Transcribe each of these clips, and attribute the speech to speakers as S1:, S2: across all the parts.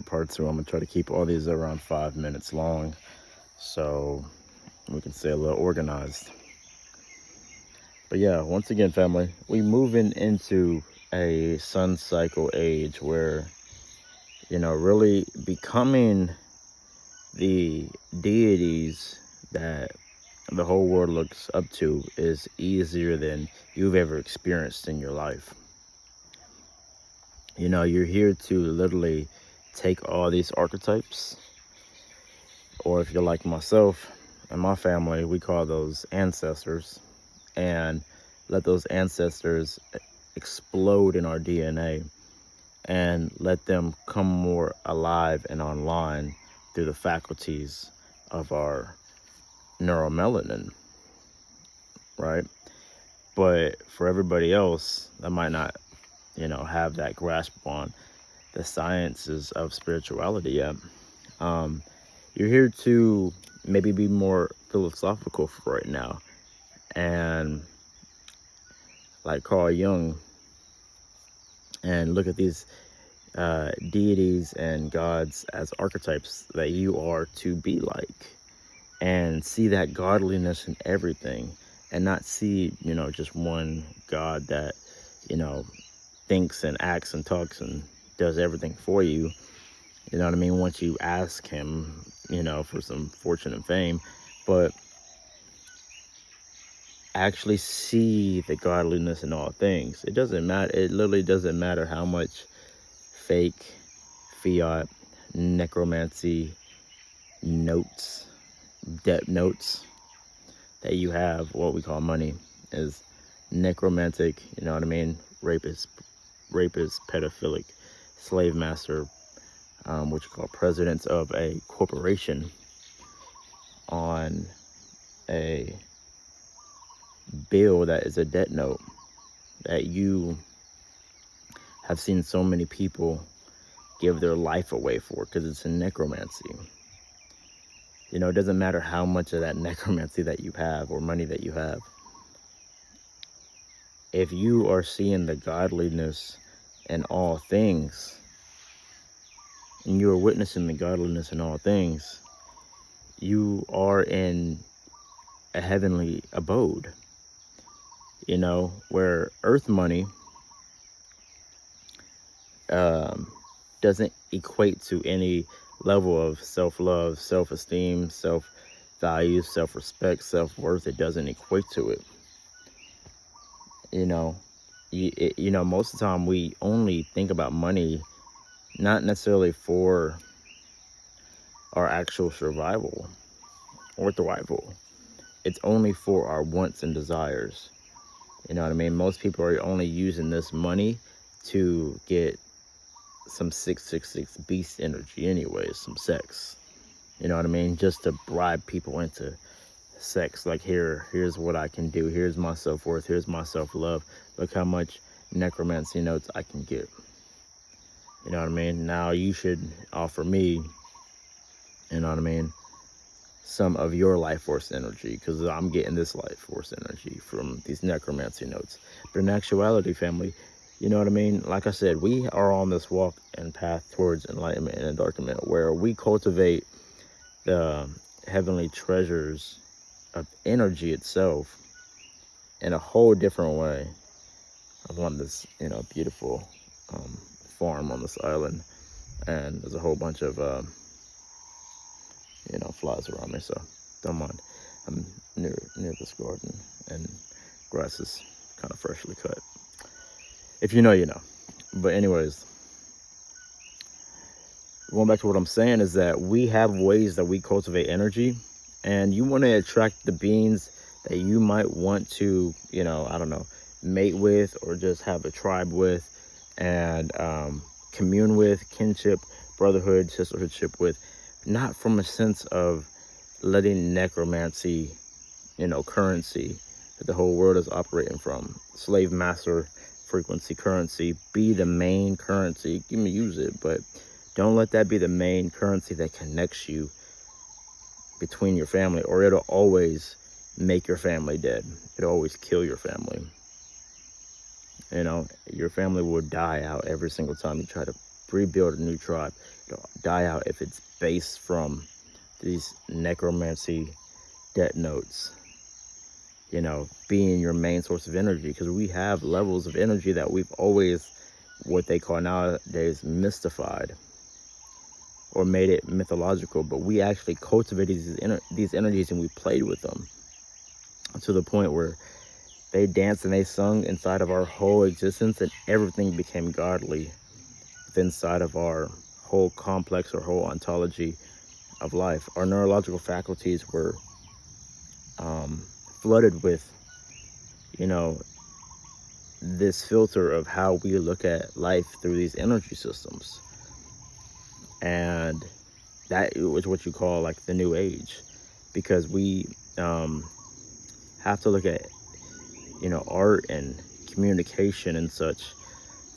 S1: right, part two. I'm gonna try to keep all these around 5 minutes long, so we can stay a little organized. But yeah, once again, family, we moving into a sun cycle age where really becoming the deities that the whole world looks up to is easier than you've ever experienced in your life. You're here to literally take all these archetypes, or if you're like myself and my family, we call those ancestors, and let those ancestors explode in our DNA and let them come more alive and online through the faculties of our neuromelanin, right? But for everybody else that might not, have that grasp on the sciences of spirituality yet, you're here to maybe be more philosophical for right now, and like Carl Jung, and look at these deities and gods as archetypes that you are to be like, and see that godliness in everything, and not see just one god that you know thinks and acts and talks and does everything for you. You know what I mean? Once you ask him, for some fortune and fame, but actually see the godliness in all things. It doesn't matter. It literally doesn't matter how much fake, fiat, necromancy notes, debt notes that you have. What we call money is necromantic. You know what I mean? Rapist, pedophilic, slave master, what you call presidents of a corporation on a bill that is a debt note that you have seen so many people give their life away for, because it's a necromancy. It doesn't matter how much of that necromancy that you have or money that you have. If you are seeing the godliness in all things, and you are witnessing the godliness in all things, you are in a heavenly abode, where earth money doesn't equate to any level of self-love, self-esteem, self-value, self-respect, self-worth. It doesn't equate to it. Most of the time we only think about money not necessarily for our actual survival or thrival. It's only for our wants and desires. You know what I mean? Most people are only using this money to get some 666 beast energy anyways, some sex. You know what I mean? Just to bribe people into sex. Like, here's what I can do. Here's my self-worth. Here's my self-love. Look how much necromancy notes I can get. You know what I mean? Now you should offer me, you know what I mean, some of your life force energy, because I'm getting this life force energy from these necromancy notes. But in actuality, family, you know what I mean? Like I said, we are on this walk and path towards enlightenment and endarkenment, where we cultivate the heavenly treasures of energy itself in a whole different way. I'm on this, beautiful farm on this island, and there's a whole bunch of, flies around me, so don't mind. I'm near this garden, and grass is kind of freshly cut. If you know, you know. But anyways, going back to what I'm saying is that we have ways that we cultivate energy, and you want to attract the beings that you might want to, I don't know, mate with, or just have a tribe with, and commune with, kinship, brotherhood, sisterhoodship with, not from a sense of letting necromancy, currency that the whole world is operating from, slave master frequency currency, be the main currency. You can use it, but don't let that be the main currency that connects you between your family, or it'll always make your family dead. It'll always kill your family. Your family will die out every single time you try to rebuild a new tribe. It'll die out if it's based from these necromancy debt notes, you know, being your main source of energy. Because we have levels of energy that we've always, what they call nowadays, mystified or made it mythological, but we actually cultivated these energies, and we played with them to the point where they danced and they sung inside of our whole existence, and everything became godly inside of our whole complex or whole ontology of life. Our neurological faculties were flooded with, you know, this filter of how we look at life through these energy systems. And that was what you call like the new age, because we have to look at, you know, art and communication and such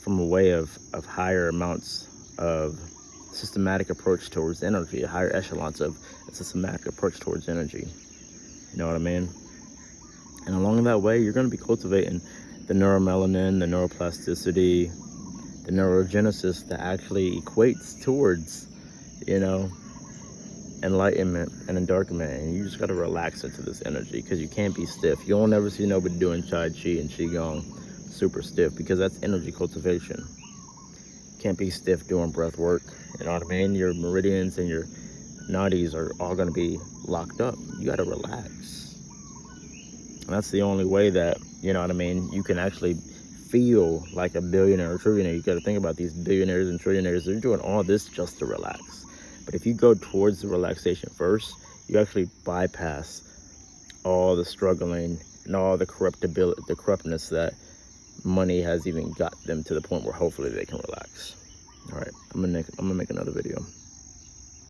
S1: from a way of higher amounts of systematic approach towards energy, higher echelons of a systematic approach towards energy. You know what I mean? And along that way, you're going to be cultivating the neuromelanin, the neuroplasticity, the neurogenesis that actually equates towards, you know, enlightenment and endarkenment. And you just got to relax into this energy, because you can't be stiff. You won't ever see nobody doing Tai Chi and Qigong super stiff, because that's energy cultivation. You can't be stiff doing breath work. You know what I mean? Your meridians and your nadis are all going to be locked up. You got to relax. And that's the only way that, you know what I mean, you can actually feel like a billionaire or trillionaire. You got to think about these billionaires and trillionaires. They're doing all this just to relax. But if you go towards the relaxation first, you actually bypass all the struggling and all the corruptness that money has even got them to the point where hopefully they can relax. All right, I'm gonna make another video.